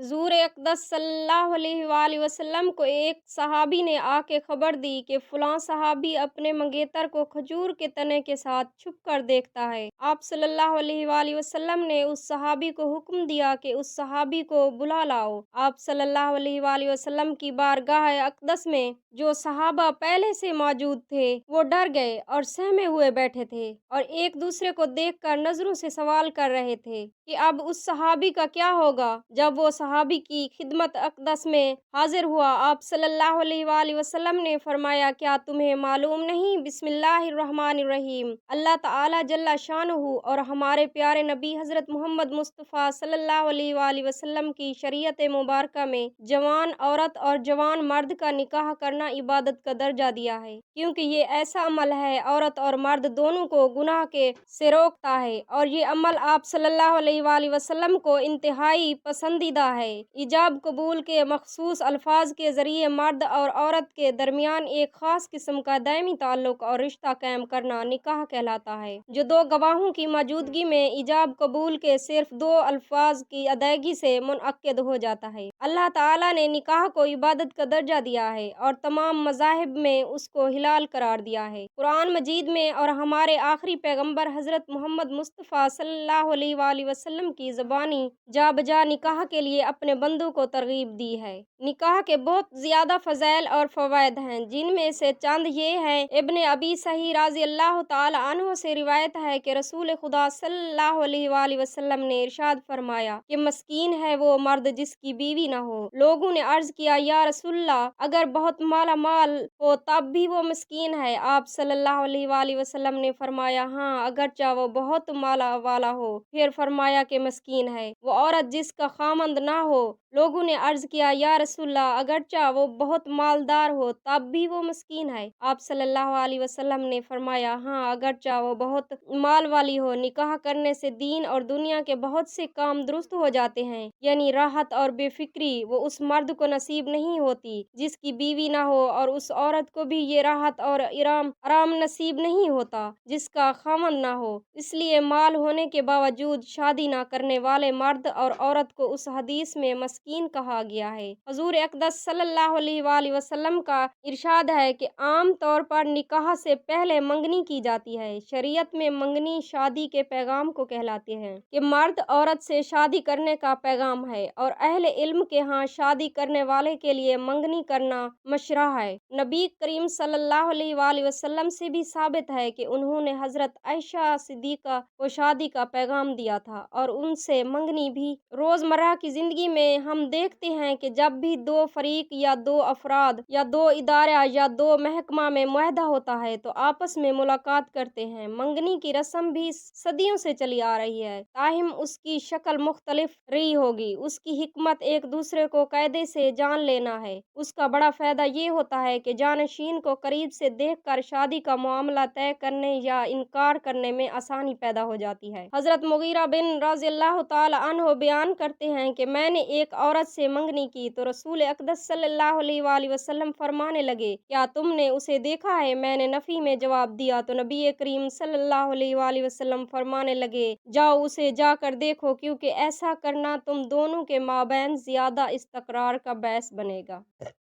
हुज़ूर अक़दस सल्लल्लाहु अलैहि वसल्लम को एक सहाबी ने आके खबर दी कि फ़लाँ सहाबी अपने मंगेतर को खजूर के तने के साथ छुप कर देखता है। आप सल्लल्लाहु अलैहि वसल्लम ने उस सहाबी को हुक्म दिया कि उस सहाबी को बुला लाओ। आप सल्लल्लाहु अलैहि वसल्लम की बारगाह अक़दस में जो सहाबा पहले से मौजूद थे, वो डर गए और सहमे हुए बैठे थे और एक दूसरे को देखकर नज़रों से सवाल कर रहे थे कि अब उस सहाबी का क्या होगा। जब वो सहाबी की खिदमत अक़दस में हाज़िर हुआ, आप सल्लल्लाहु अलैहि वसल्लम ने फरमाया, क्या तुम्हें मालूम नहीं, बिस्मिल्लाहिर्रहमानिर्रहीम, अल्लाह ताला जल्ला शानुहु और हमारे प्यारे नबी हज़रत मोहम्मद मुस्तफ़ा सल्लल्लाहु अलैहि वसल्लम की शरीयत मुबारका में जवान औरत और जवान मर्द का निकाह करना इबादत का दर्जा दिया है, क्योंकि ये ऐसा अमल है औरत और मर्द दोनों को गुनाह के से रोकता है और ये अमल आप सल्लल्लाहु अलैहि वसल्लम को इंतहाई पसंदीदा है। इजाब कबूल के मखसूस अल्फाज के ज़रिए मर्द और औरत के दरमियान एक ख़ास किस्म का दायमी ताल्लुक़ और रिश्ता कायम करना निकाह कहलाता है, जो दो गवाहों की मौजूदगी में इजाब कबूल के सिर्फ दो अल्फाज की अदायगी से मुनअक्किद हो जाता है। अल्लाह ताला ने निकाह को इबादत का दर्जा दिया है और तमाम मज़ाहिब में उसको हिलाल करार दिया है। कुरान मजीद में और हमारे आखिरी पैगम्बर हज़रत मोहम्मद मुस्तफ़ा सल्लल्लाहु अलैहि वसल्लम की ज़बानी जा बजा निकाह के लिए अपने बंदों को तरगीब दी है। निकाह के बहुत ज़्यादा फ़ज़ाइल और फ़वाइद हैं, जिनमें से चंद ये हैं। इब्न अबी सही रज़ी अल्लाह ताला अन्हु से रिवायत है कि रसूल खुदा सल्लल्लाहु अलैहि वसल्लम ने इरशाद फरमाया कि मस्कीन है वो मर्द जिसकी बीवी न हो। लोगों ने अर्ज़ किया, या रसूलल्लाह, अगर बहुत माला माल हो तब भी वो मस्कीन है? आप सल्लल्लाहु अलैहि वसल्लम ने फरमाया, हाँ, अगरचा वो बहुत माला वाला हो। फिर फरमाया कि मस्कीन है वो औरत जिसका खामंद ना हो। लोगों ने अर्ज़ किया, या रसूलल्लाह, अगरचा वो बहुत मालदार हो तब भी वो मस्कीन है? आप सल्लल्लाहु अलैहि वसल्लम ने फरमाया, हाँ, अगरचा वो बहुत माल वाली हो। निकाह करने से दीन और दुनिया के बहुत से काम दुरुस्त हो जाते हैं, यानी राहत और बेफिक्री वो उस मर्द को नसीब नहीं होती जिसकी बीवी ना हो, और उस औरत को भी ये राहत और आराम नसीब नहीं होता जिसका खामन ना हो। इसलिए माल होने के बावजूद शादी ना करने वाले मर्द और औरत को उस हदीस में मस्कीन कहा गया है। हुज़ूर अक़दस सल्लल्लाहु अलैहि वसल्लम का इरशाद है कि आम तौर पर निकाह से पहले मंगनी की जाती है। शरीयत में मंगनी शादी के पैगाम को कहलाते हैं कि मर्द औरत से शादी करने का पैगाम है, और अहले इल्म के यहाँ शादी करने वाले के लिए मंगनी करना मशरा है। नबी करीम सल्लल्लाहु अलैहि वसल्लम से भी साबित है कि उन्होंने हज़रत आयशा सिद्दीक़ा को शादी का पैगाम दिया था और उनसे मंगनी भी। रोज़मर्रा की ज़िंदगी में हम देखते हैं कि जब भी दो फरीक या दो अफराद या दो इदारा या दो महकमा में मुआहदा होता है तो आपस में मुलाकात करते हैं। मंगनी की रस्म भी सदियों से चली आ रही है, ताहिम उसकी शक्ल मुख्तलिफ रही होगी। उसकी हिकमत एक दूसरे को कायदे से जान लेना है। उसका बड़ा फ़ायदा ये होता है कि जानशीन को करीब से देखकर शादी का मामला तय करने या इनकार करने में आसानी पैदा हो जाती है। हज़रत मुगीरा बिन रज़ियल्लाहु ताला अन्हु बयान करते हैं कि मैंने एक औरत से मंगनी की तो रसूल अक़दस सल्लल्लाहु अलैहि वसल्लम फरमाने लगे, क्या तुमने उसे देखा है? मैंने नफ़ी में जवाब दिया तो नबी करीम सल्लल्लाहु अलैहि वसल्लम फरमाने लगे, जाओ उसे जाकर देखो, क्योंकि ऐसा करना तुम दोनों के माबैन ज़्यादा इस्तक़रार का बायस बनेगा।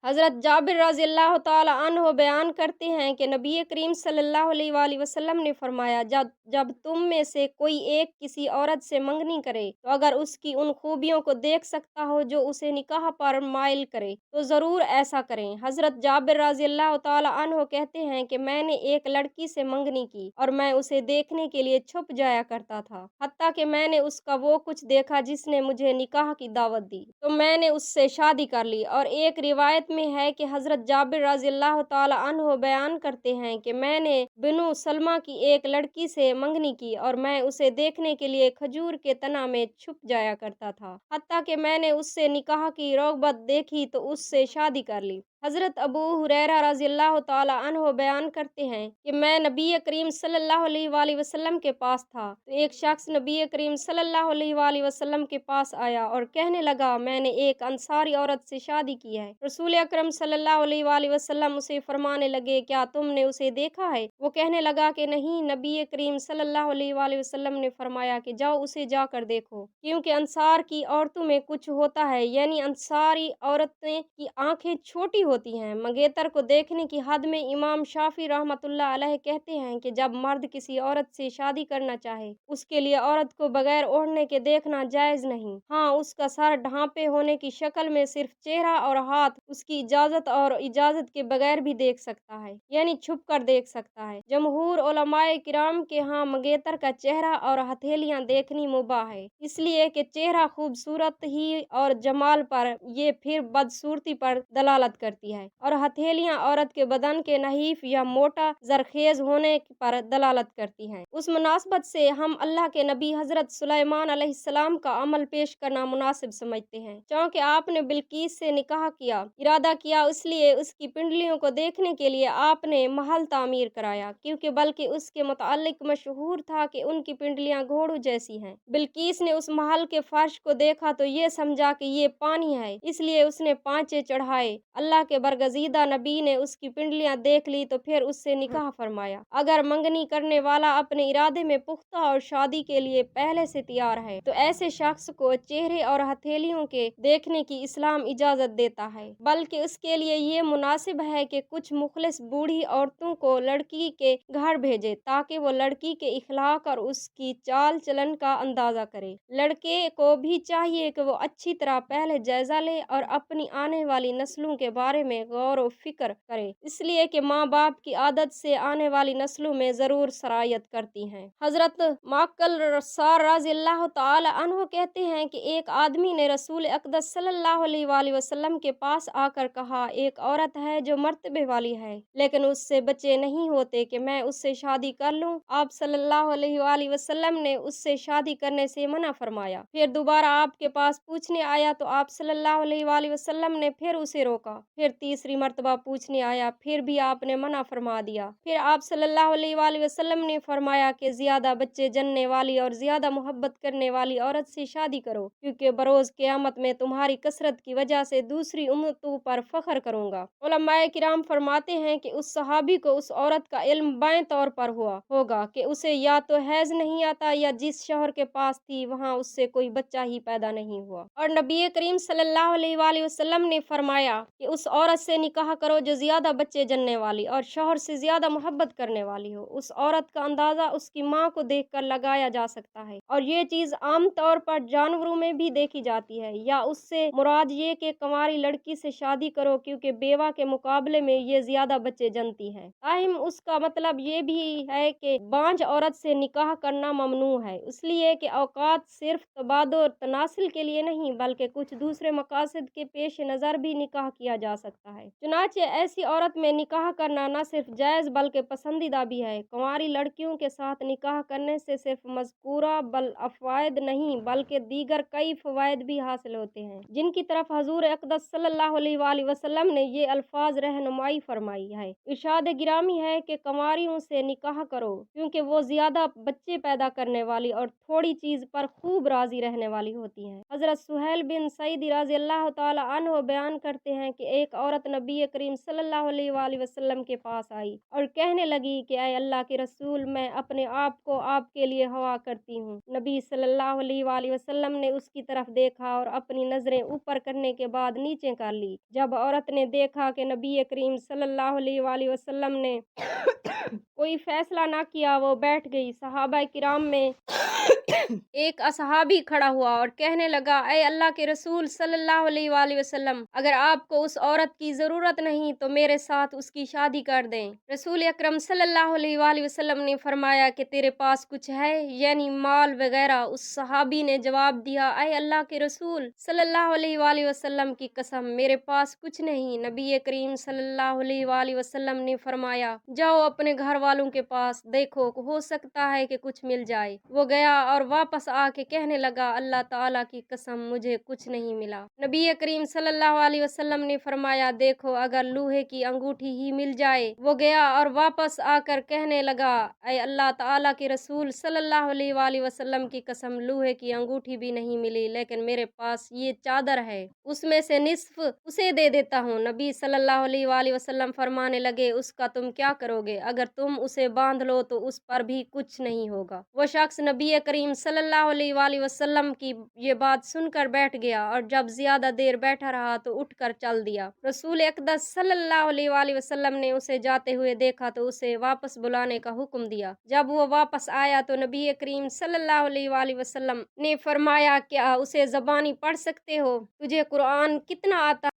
हज़रत जाबिर रज़ियल्लाहु ताला अन्हु बयान करते हैं कि नबी करीम सल्लल्लाहु अलैहि वसल्लम ने फरमाया, जब जब तुम में से कोई एक किसी औरत से मंगनी करे तो अगर उसकी उन खूबियों को देख सकता हो जो उसे निकाह पर माइल करे तो ज़रूर ऐसा करें। हज़रत जाबिर रज़ियल्लाहु ताला अन्हु कहते हैं कि मैंने एक लड़की से मंगनी की और मैं उसे देखने के लिए छुप जाया करता था, हत्ता कि मैंने उसका वो कुछ देखा जिसने मुझे निकाह की दावत दी, तो मैंने उससे शादी कर ली। और एक रिवायत में है कि हज़रत जाबिर रज़ियल्लाहु ताला अन्हु बयान करते हैं कि मैंने बिनु सलमा की एक लड़की से मंगनी की और मैं उसे देखने के लिए खजूर के तना में छुप जाया करता था, हत्ता कि मैंने उससे निकाह की रग़बत देखी तो उससे शादी कर ली। हज़रत अबू हुरैरा रज़ियल्लाहु ताला अन्हु बयान करते हैं कि मैं नबी करीम सल्लल्लाहु अलैहि वसल्लम के पास था, तो एक शख्स नबी करीम सल्लल्लाहु अलैहि वसल्लम के पास आया और कहने लगा, मैंने एक अंसारी औरत से शादी की है। रसूल अकरम सल्लल्लाहु अलैहि वसल्लम उसे फरमाने लगे, क्या तुमने उसे देखा है? वो कहने लगा कि नहीं। नबी करीम सल्लल्लाहु अलैहि वसल्लम ने फरमाया कि जाओ उसे जाकर देखो, क्योंकि अंसार की औरतों में कुछ होता है, यानी अंसारी औरतें की आंखें छोटी होती हैं। मंगेतर को देखने की हद में इमाम शाफी रहमतुल्लाह अलैह कहते हैं कि जब मर्द किसी औरत से शादी करना चाहे, उसके लिए औरत को बगैर ओढ़ने के देखना जायज नहीं। हाँ, उसका सर ढांपे होने की शक्ल में सिर्फ चेहरा और हाथ उसकी इजाजत के बगैर भी देख सकता है, यानी छुप कर देख सकता है। जमहूर उलमाए किराम के यहाँ मंगेतर का चेहरा और हथेलियां देखनी मुबाह है, इसलिए कि चेहरा खूबसूरत ही और जमाल पर, ये फिर बदसूरती पर दलालत करती है, और हथेलियां औरत के बदन के नहीफ या मोटा जरखेज होने पर दलालत करती हैं। उस मुनासबत से हम अल्लाह के नबी हजरत सुलेमान अलैहिस्सलाम का अमल पेश करना मुनासिब समझते हैं। चूँकि आपने बिल्कीस से निकाह किया, इरादा किया, इसलिए उसकी पिंडलियों को देखने के लिए आपने महल तामीर कराया, क्योंकि बल्कि उसके मुतालिक मशहूर था कि उनकी पिंडलियां घोड़ों जैसी हैं। बिल्कीस ने उस महल के फर्श को देखा तो ये समझा कि ये पानी है, इसलिए उसने पांचे चढ़ाए। अल्लाह के बरगजीदा नबी ने उसकी पिंडलियां देख ली तो फिर उससे निकाह फरमाया। अगर मंगनी करने वाला अपने इरादे में पुख्ता और शादी के लिए पहले से तैयार है, तो ऐसे शख्स को चेहरे और हथेलियों के देखने की इस्लाम इजाजत देता है, बल्कि उसके लिए ये मुनासिब है कि कुछ मुखलिस बूढ़ी औरतों को लड़की के घर भेजे, ताकि वो लड़की के इखलाक और उसकी चाल चलन का अंदाजा करे। लड़के को भी चाहिए कि वो अच्छी तरह पहले जायजा ले और अपनी आने वाली नस्लों के बारे में गौर व फिक्र करे, इसलिए कि माँ बाप की आदत से आने वाली नस्लों में जरूर सरायत करती हैं। हजरत माकल रसार रज़ियल्लाहु ताला अन्हु कहते हैं कि एक आदमी ने रसूल अक़दस सल्लल्लाहु अलैहि वसल्लम के पास आकर कहा, एक औरत है जो मर्तबे वाली है, लेकिन उससे बच्चे नहीं होते कि मैं उससे शादी कर लूं। आप सल्लल्लाहु अलैहि वसल्लम ने उससे शादी करने से मना फरमाया। फिर दोबारा आपके पास पूछने आया तो आप सल्लल्लाहु अलैहि वसल्लम ने फिर उसे रोका। फिर तीसरी मर्तबा पूछने आया, फिर भी आपने मना फरमा दिया। फिर आप सल्लल्लाहु अलैहि वसल्लम ने फरमाया कि ज्यादा बच्चे जनने वाली और ज्यादा मोहब्बत करने वाली औरत से शादी करो, क्योंकि बरोज क़यामत में तुम्हारी कसरत की वजह से दूसरी उम्मतों पर फख्र करूंगा। उलमाए किराम फरमाते हैं कि उस सहाबी को उस औरत का इल्म बाएं तौर पर हुआ होगा कि उसे या तो हैज नहीं आता या जिस शौहर के पास थी वहाँ उससे कोई बच्चा ही पैदा नहीं हुआ। और नबी करीम सल्लल्लाहु अलैहि वसल्लम ने फरमाया कि उस औरत से निकाह करो जो ज्यादा बच्चे जनने वाली और शौहर से ज्यादा मोहब्बत करने वाली हो। उस औरत का अंदाजा उसकी माँ को देखकर लगाया जा सकता है, और ये चीज आम तौर पर जानवरों में भी देखी जाती है। या उससे मुराद ये कि कंवारी लड़की से शादी करो, क्योंकि बेवा के मुकाबले में ये ज्यादा बच्चे जनती है। ताहिम उसका मतलब ये भी है कि बांझ औरत से निकाह करना ममनू है, इसलिए कि औकात सिर्फ तबादुल तनासिल के लिए नहीं बल्कि कुछ दूसरे मकासद के पेश नज़र भी निकाह किया जा सकता है। चुनाचे ऐसी औरत में निकाह करना न सिर्फ जायज़ बल्कि पसंदीदा भी है। कुंवारी लड़कियों के साथ निकाह करने से सिर्फ मज़कूरा बल अफवायद नहीं बल्कि दीगर कई फ़वायद भी हासिल होते हैं, जिनकी तरफ हजूर अक़दस सल्लल्लाहु अलैहि वसल्लम ने ये अल्फाज रहनुमाई फरमाई है। इरशाद गिरामी है कि कंवारियों से निकाह करो, क्योंकि वो ज्यादा बच्चे पैदा करने वाली और थोड़ी चीज पर खूब राजी रहने वाली होती हैं। हजरत सुहैल बिन सईद रज़ियल्लाहु ताला अन्हु बयान करते हैं कि एक औरत नबी करीम सल्लल्लाहु अलैहि वसल्लम के पास आई और कहने लगी कि ऐ अल्लाह के रसूल, मैं अपने आप को आपके लिए हवा करती हूँ। नबी सल्लल्लाहु अलैहि वसल्लम ने उसकी तरफ देखा और अपनी नजरें ऊपर करने के बाद नीचे कर ली। जब औरत ने देखा कि नबी करीम सल्लल्लाहु अलैहि वसल्लम ने कोई फैसला ना किया, वो बैठ गई। सहाबा किराम में एक असहाबी खड़ा हुआ और कहने लगा, ऐ अल्लाह के रसूल सल्लल्लाहु अलैहि वसल्लम, अगर आपको उस औरत की ज़रूरत नहीं तो मेरे साथ उसकी शादी कर दें। रसूल अकरम सल्लल्लाहु अलैहि वसल्लम ने फरमाया कि तेरे पास कुछ है, यानी माल वगैरह? उस सहाबी ने जवाब दिया, ऐ अल्लाह के रसूल सल्लल्लाहु अलैहि वसल्लम की कसम, मेरे पास कुछ नहीं। नबी करीम सल्लल्लाहु अलैहि वसल्लम ने फरमाया, जाओ अपने घर वालों के पास, देखो हो सकता है कि कुछ मिल जाए। वो गया और वापस आके कहने लगा, अल्लाह ताला की कसम मुझे कुछ नहीं मिला। नबी करीम सल्लल्लाहु अलैहि वसल्लम ने फरमाया, फरमाया, देखो अगर लोहे की अंगूठी ही मिल जाए। वो गया और वापस आकर कहने लगा, ऐ अल्लाह ताला के रसूल सल्लल्लाहु अलैहि वसल्लम की कसम, लोहे की अंगूठी भी नहीं मिली, लेकिन मेरे पास ये चादर है, उसमें से निस्फ उसे दे देता हूँ। नबी सल्लल्लाहु अलैहि वसल्लम फरमाने लगे, उसका तुम क्या करोगे? अगर तुम उसे बांध लो तो उस पर भी कुछ नहीं होगा। वो शख्स नबी करीम सल्लल्लाहु अलैहि वसल्लम की ये बात सुनकर बैठ गया, और जब ज्यादा देर बैठा रहा तो उठकर चल दिया। रसूल अक़दस सल्लल्लाहु अलैहि वसल्लम ने उसे जाते हुए देखा तो उसे वापस बुलाने का हुक्म दिया। जब वो वापस आया तो नबी करीम सल्लल्लाहु अलैहि वसल्लम ने फरमाया, क्या उसे ज़बानी पढ़ सकते हो? तुझे कुरान कितना आता